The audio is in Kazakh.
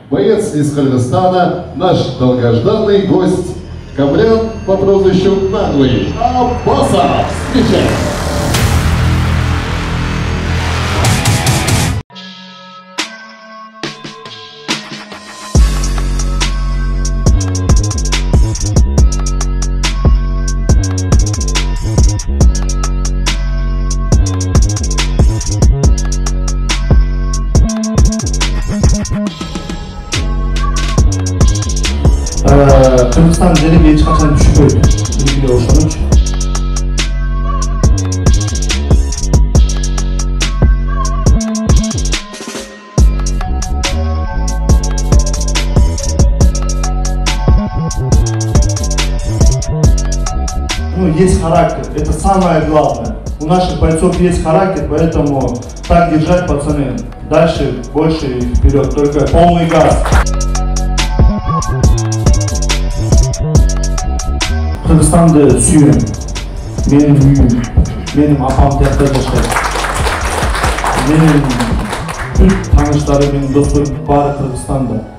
боец из Кыргызстана, наш долгожданный гость, коврян по прозвищу Наглый Аббасов. Встречаем! Kırgızstan derece hiç kaçan düşmüyor. Bilgili olsanız. Ну, есть характер, это самое главное. У наших бойцов есть характер, поэтому так держать, пацаны. Дальше, больше и вперед, только полный газ. Kırgızstan'da suyum, benim büyüğüm, benim apam tiyatro başlaydı. Benim Türk tanışları, benim dostlarım var Kırgızstan'da.